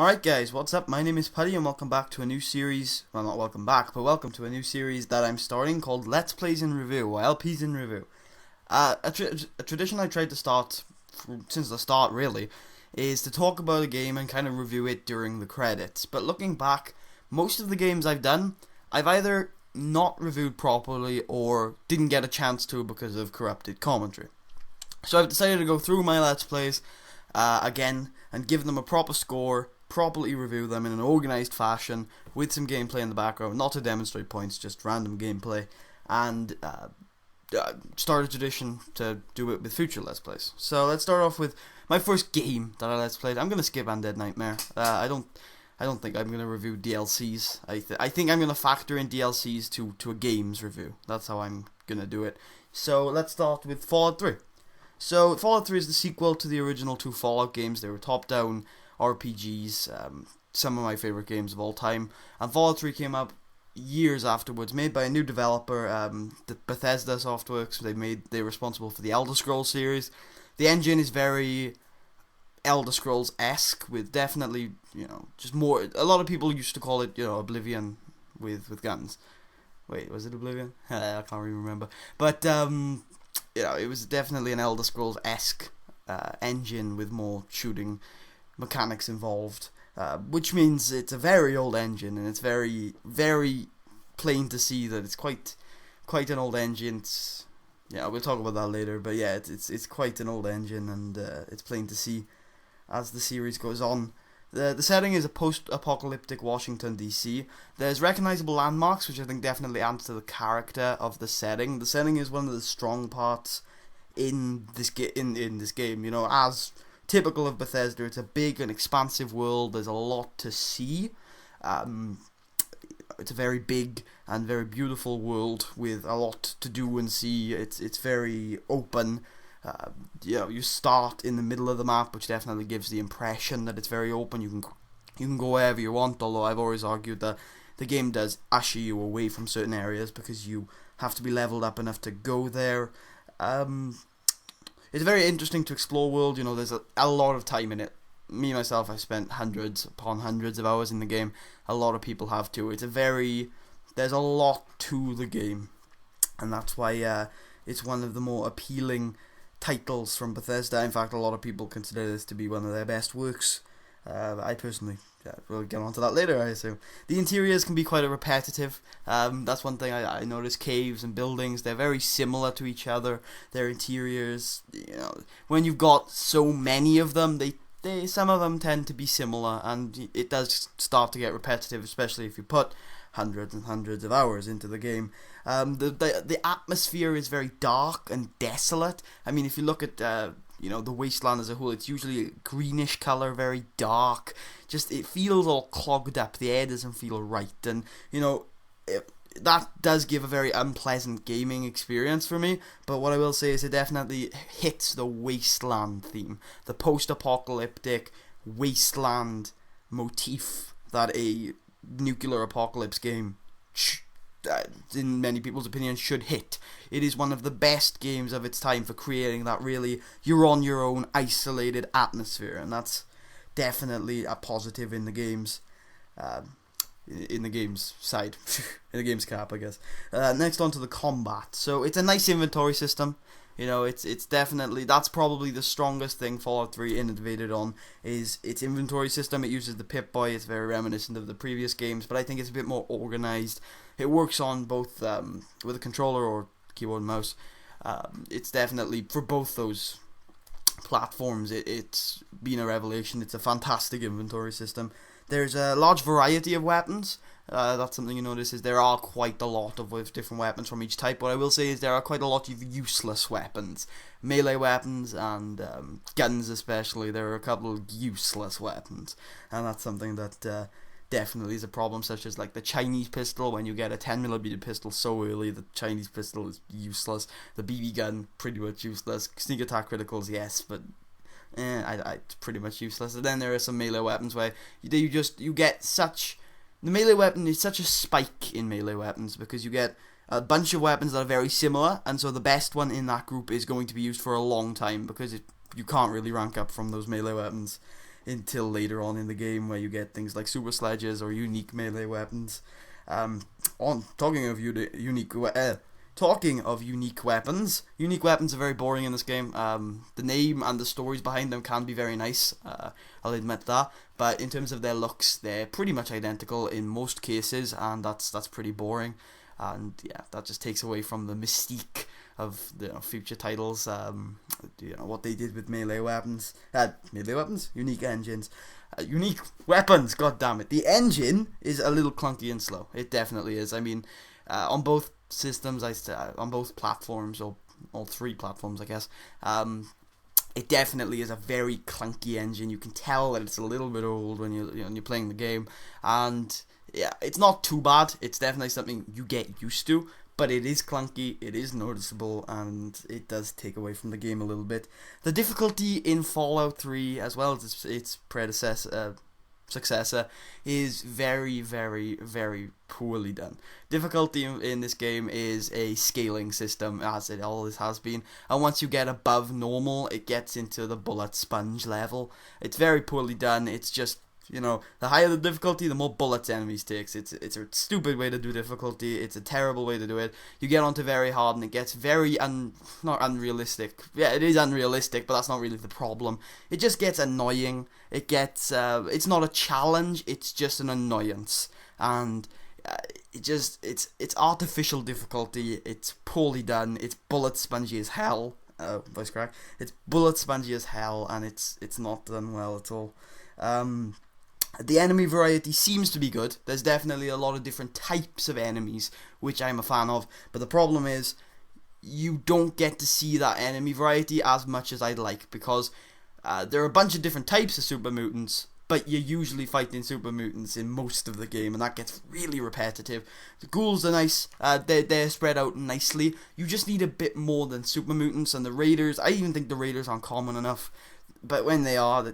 Alright guys, what's up? My name is Putty and welcome back to a new series, well not welcome back, but welcome to a new series that I'm starting called Let's Plays in Review, or LPs in Review. A tradition I tried to start, since the start really, is to talk about a game and kind of review it during the credits. But looking back, most of the games I've done, I've either not reviewed properly or didn't get a chance to because of corrupted commentary. So I've decided to go through my Let's Plays again and give them a proper score, properly review them in an organised fashion with some gameplay in the background, not to demonstrate points, just random gameplay, and start a tradition to do it with future Let's Plays. So let's start off with my first game that I Let's Played. I'm gonna skip Undead Nightmare. I don't think I'm gonna review DLCs. I think I'm gonna factor in DLCs to a game's review. That's how I'm gonna do it. So let's start with Fallout 3. So Fallout 3 is the sequel to the original two Fallout games. They were top-down RPGs, some of my favourite games of all time. And Fallout 3 came up years afterwards, made by a new developer, the Bethesda Softworks. They're responsible for the Elder Scrolls series. The engine is very Elder Scrolls-esque, with definitely, just more. A lot of people used to call it, Oblivion with guns. Wait, was it Oblivion? I can't really remember. But it was definitely an Elder Scrolls-esque engine with more shooting mechanics involved, which means it's a very old engine, and it's very, very plain to see that it's quite an old engine. We'll talk about that later, but yeah, it's quite an old engine, and it's plain to see as the series goes on. The setting is a post-apocalyptic Washington, D.C. There's recognizable landmarks, which I think definitely adds to the character of the setting. The setting is one of the strong parts in this game. As typical of Bethesda, it's a big and expansive world. There's a lot to see. It's a very big and very beautiful world with a lot to do and see. It's very open. You start in the middle of the map, which definitely gives the impression that it's very open. You can go wherever you want, although I've always argued that the game does usher you away from certain areas because you have to be leveled up enough to go there. It's very interesting to explore world. There's a lot of time in it. Me, myself, I've spent hundreds upon hundreds of hours in the game. A lot of people have too. There's a lot to the game. And that's why it's one of the more appealing titles from Bethesda. In fact, a lot of people consider this to be one of their best works. I personally, we'll get onto that later, I assume. The interiors can be quite repetitive. That's one thing I noticed. Caves and buildings, they're very similar to each other. Their interiors, when you've got so many of them, some of them tend to be similar, and it does start to get repetitive, especially if you put hundreds and hundreds of hours into the game. The atmosphere is very dark and desolate. I mean, if you look at the wasteland as a whole, it's usually a greenish color, very dark. Just, it feels all clogged up. The air doesn't feel right, and that does give a very unpleasant gaming experience for me. But what I will say is it definitely hits the wasteland theme, the post-apocalyptic wasteland motif that a nuclear apocalypse game, in many people's opinion, should hit. It is one of the best games of its time for creating that really you're on your own isolated atmosphere, and that's definitely a positive in the game's side, in the game's cap, I guess. Next on to the combat. So it's a nice inventory system. It's definitely, that's probably the strongest thing Fallout 3 innovated on, is its inventory system. It uses the Pip-Boy. It's very reminiscent of the previous games, but I think it's a bit more organized. It works on both with a controller or keyboard and mouse. It's definitely, for both those platforms, it's been a revelation. It's a fantastic inventory system. There's a large variety of weapons. That's something you notice, is there are quite a lot of different weapons from each type. What I will say is there are quite a lot of useless weapons. Melee weapons and guns especially. There are a couple of useless weapons. And that's something that definitely is a problem, such as like the Chinese pistol. When you get a 10mm pistol so early, the Chinese pistol is useless. The BB gun, pretty much useless. Sneak attack criticals, yes, but it's pretty much useless. And then there are some melee weapons where you get such... The melee weapon is such a spike in melee weapons, because you get a bunch of weapons that are very similar, and so the best one in that group is going to be used for a long time, because you can't really rank up from those melee weapons. until later on in the game, where you get things like super sledges or unique melee weapons. On talking of unique weapons, unique weapons are very boring in this game. The name and the stories behind them can be very nice, I'll admit that, but in terms of their looks, they're pretty much identical in most cases, and that's pretty boring. And yeah, that just takes away from the mystique of the future titles. What they did with melee weapons, unique engines, unique weapons. God damn it! The engine is a little clunky and slow. It definitely is. I mean, on both systems, on both platforms, or all three platforms, I guess. It definitely is a very clunky engine. You can tell that it's a little bit old when you're playing the game, and yeah, it's not too bad. It's definitely something you get used to, but it is clunky, it is noticeable, and it does take away from the game a little bit. The difficulty in Fallout 3, as well as its successor, is very, very, very poorly done. Difficulty in this game is a scaling system, as it always has been, and once you get above normal, it gets into the bullet sponge level. It's very poorly done. It's just, the higher the difficulty, the more bullets enemies takes. It's a stupid way to do difficulty. It's a terrible way to do it. You get onto very hard, and it gets very not unrealistic. Yeah, it is unrealistic, but that's not really the problem. It just gets annoying. It gets it's not a challenge. It's just an annoyance, and it's artificial difficulty. It's poorly done. It's bullet spongy as hell. Voice crack. It's bullet spongy as hell, and it's not done well at all. The enemy variety seems to be good. There's definitely a lot of different types of enemies, which I'm a fan of, but the problem is you don't get to see that enemy variety as much as I'd like, because there are a bunch of different types of super mutants, but you're usually fighting super mutants in most of the game, and that gets really repetitive. The ghouls are nice, they're spread out nicely. You just need a bit more than super mutants, and the raiders, I even think the raiders aren't common enough, but when they are,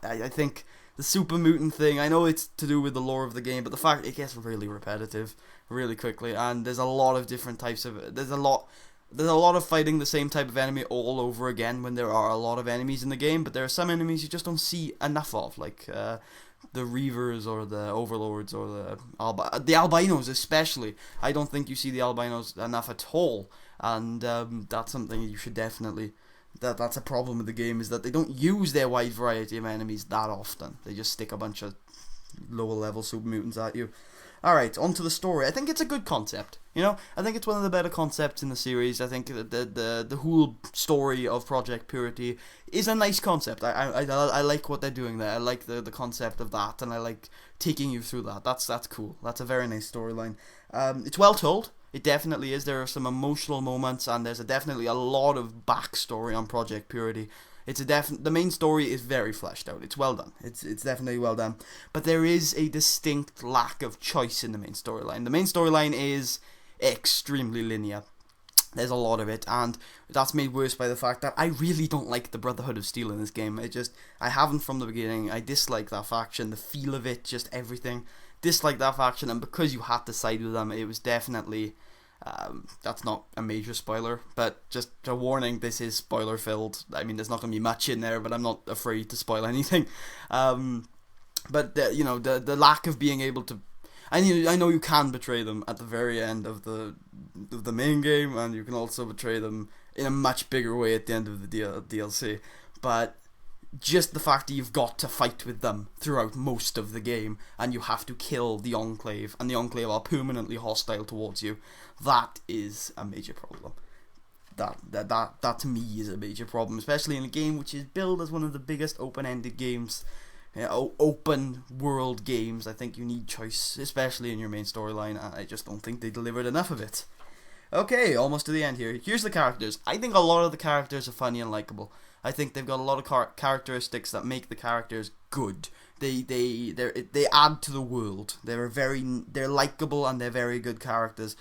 I think the super mutant thing, I know it's to do with the lore of the game, but the fact it gets really repetitive really quickly, and there's a lot of different types of, there's a lot of fighting the same type of enemy all over again when there are a lot of enemies in the game, but there are some enemies you just don't see enough of, like the Reavers or the Overlords or the Albinos especially. I don't think you see the Albinos enough at all, and that's something you should definitely, that's a problem with the game, is that they don't use their wide variety of enemies that often. They just stick a bunch of lower level super mutants at you. Alright, on to the story. I think it's a good concept. I think it's one of the better concepts in the series. I think the whole story of Project Purity is a nice concept. I like what they're doing there. I like the concept of that, and I like taking you through that. That's cool. That's a very nice storyline. It's well told. It definitely is. There are some emotional moments, and there's definitely a lot of backstory on Project Purity. The main story is very fleshed out. It's well done. It's definitely well done. But there is a distinct lack of choice in the main storyline. The main storyline is extremely linear. There's a lot of it, and that's made worse by the fact that I really don't like the Brotherhood of Steel in this game. I haven't from the beginning. I dislike that faction, the feel of it, just everything. Dislike that faction, and because you had to side with them, it was definitely, that's not a major spoiler, but just a warning, this is spoiler filled. I mean, there's not going to be much in there, but I'm not afraid to spoil anything. But the lack of being able to, I know you can betray them at the very end of the main game, and you can also betray them in a much bigger way at the end of the DLC, but just the fact that you've got to fight with them throughout most of the game, and you have to kill the Enclave, and the Enclave are permanently hostile towards you, that is a major problem. That to me is a major problem, especially in a game which is billed as one of the biggest open-ended games, open world games. I think you need choice, especially in your main storyline, and I just don't think they delivered enough of it. Okay, almost to the end here. Here's the characters. I think a lot of the characters are funny and likable. I think they've got a lot of characteristics that make the characters good. They add to the world. They're likable, and they're very good characters.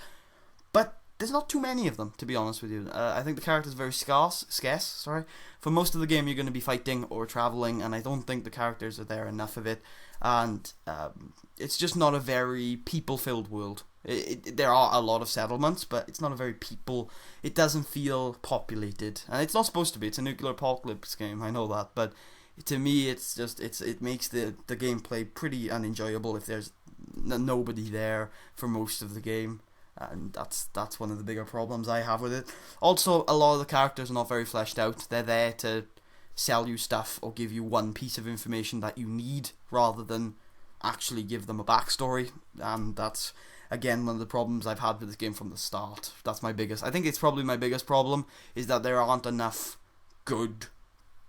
But there's not too many of them, to be honest with you. I think the characters are very scarce. For most of the game, you're going to be fighting or traveling, and I don't think the characters are there enough of it. And it's just not a very people-filled world. There are a lot of settlements, but it's not a very it doesn't feel populated, and it's not supposed to be. It's a nuclear apocalypse game, I know that, but to me, it makes the gameplay pretty unenjoyable if there's nobody there for most of the game, and that's one of the bigger problems I have with it. Also, a lot of the characters are not very fleshed out. They're there to sell you stuff or give you one piece of information that you need, rather than actually give them a backstory, and that's again one of the problems I've had with this game from the start. I think it's probably my biggest problem, is that there aren't enough good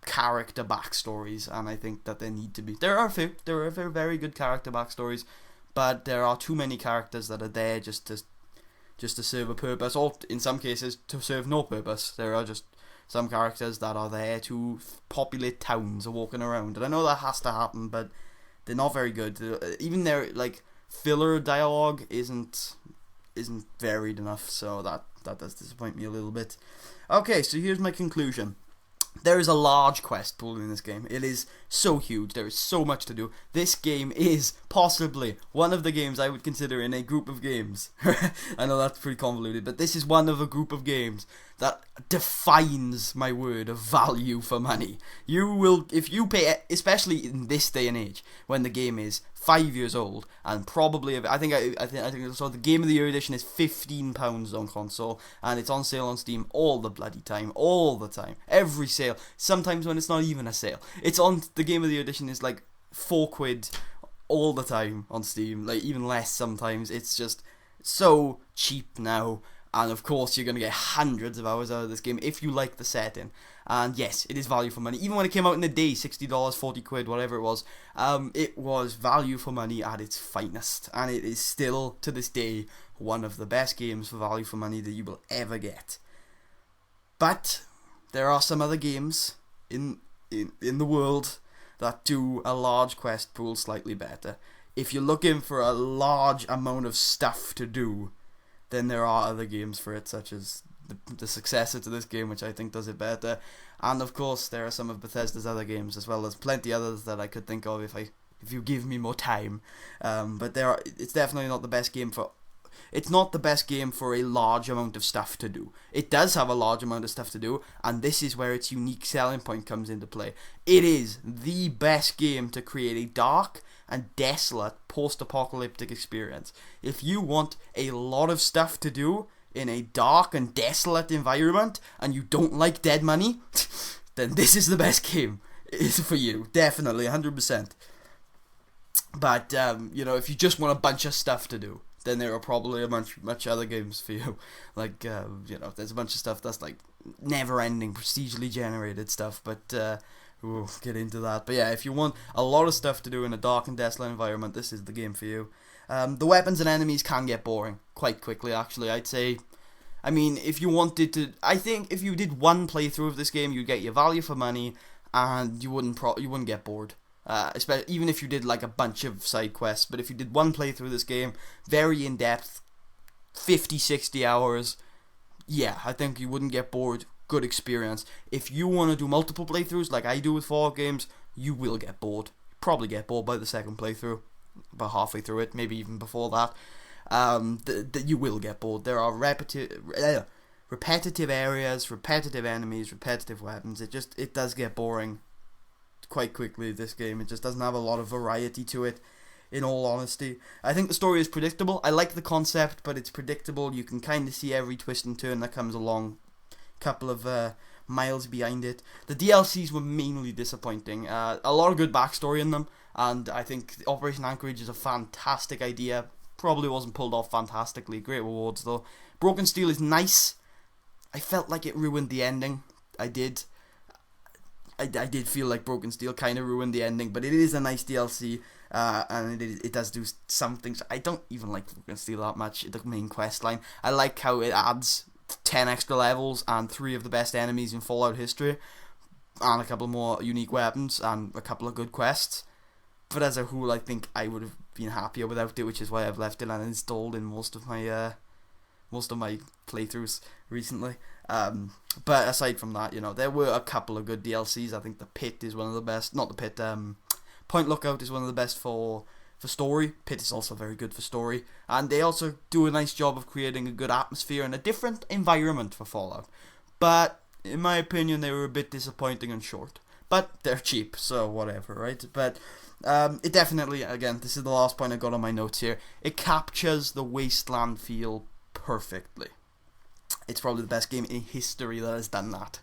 character backstories, and I think that there need to be. There are very good character backstories, but there are too many characters that are there just to serve a purpose, or in some cases to serve no purpose. There are just some characters that are there to populate towns or walking around, and I know that has to happen, but they're not very good. Even their filler dialogue isn't varied enough, so that does disappoint me a little bit. Okay, so here's my conclusion. There is a large quest pool in this game. It is so huge. There is so much to do. This game is possibly one of the games I would consider in a group of games. I know that's pretty convoluted, but this is one of a group of games that defines my word of value for money. You will, if you pay, especially in this day and age, when the game is 5 years old, and probably, I think so. The Game of the Year edition is £15 on console, and it's on sale on Steam all the bloody time, all the time, every sale. Sometimes when it's not even a sale, it's on. The Game of the Year edition is like £4 all the time on Steam, like even less sometimes. It's just so cheap now. And of course, you're going to get hundreds of hours out of this game if you like the setting. And yes, it is value for money. Even when it came out in the day, $60, £40, whatever it was value for money at its finest. And it is still, to this day, one of the best games for value for money that you will ever get. But there are some other games in the world that do a large quest pool slightly better. If you're looking for a large amount of stuff to do, then there are other games for it, such as the successor to this game, which I think does it better. And of course, there are some of Bethesda's other games, as well as plenty others that I could think of if you give me more time. But it's definitely not the best game for. It's not the best game for a large amount of stuff to do. It does have a large amount of stuff to do, and this is where its unique selling point comes into play. It is the best game to create a dark and desolate post-apocalyptic experience. If you want a lot of stuff to do in a dark and desolate environment, and you don't like dead money, then this is the best game. It's for you, definitely, 100%. But, if you just want a bunch of stuff to do, then there are probably a much other games for you. Like, there's a bunch of stuff that's like never-ending, procedurally generated stuff, but we'll get into that. But yeah, if you want a lot of stuff to do in a dark and desolate environment, this is the game for you. The weapons and enemies can get boring quite quickly, actually, I'd say. I mean, if you wanted to, I think if you did one playthrough of this game, you'd get your value for money, and you wouldn't get bored. Especially even if you did like a bunch of side quests. But if you did one playthrough of this game, very in depth, 50-60 hours, yeah, I think you wouldn't get bored. Good experience. If you want to do multiple playthroughs like I do with Fallout games, you will get bored. Probably get bored by the second playthrough, about halfway through it, maybe even before that. You will get bored. There are repetitive areas, repetitive enemies, repetitive weapons. It does get boring quite quickly, this game. It just doesn't have a lot of variety to it, in all honesty. I think the story is predictable. I like the concept, but it's predictable. You can kind of see every twist and turn that comes along, couple of miles behind it. The DLCs were mainly disappointing. A lot of good backstory in them, and I think Operation Anchorage is a fantastic idea. Probably wasn't pulled off fantastically. Great rewards though. Broken Steel is nice. I felt like it ruined the ending. I did feel like Broken Steel kind of ruined the ending, but it is a nice DLC, and it does do some things. I don't even like Broken Steel that much, the main quest line. I like how it adds 10 extra levels and 3 of the best enemies in Fallout history, and a couple more unique weapons, and a couple of good quests. But as a whole, I think I would have been happier without it, which is why I've left it uninstalled in most of my playthroughs recently. But aside from that, there were a couple of good DLCs. I think the Pit is one of the best. Not the Pit. Point Lookout is one of the best for story. Pit is also very good for story, and they also do a nice job of creating a good atmosphere and a different environment for Fallout. But in my opinion, they were a bit disappointing and short. but they're cheap, so whatever, right? But it definitely, again, this is the last point I got on my notes here, it captures the wasteland feel perfectly. It's probably the best game in history that has done that.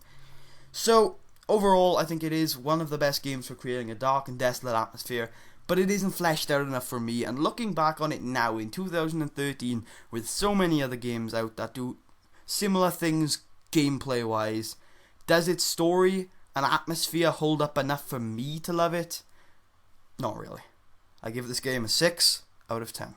So, overall, I think it is one of the best games for creating a dark and desolate atmosphere, but it isn't fleshed out enough for me, and looking back on it now in 2013, with so many other games out that do similar things gameplay-wise, does its story and atmosphere hold up enough for me to love it? Not really. I give this game a 6 out of 10.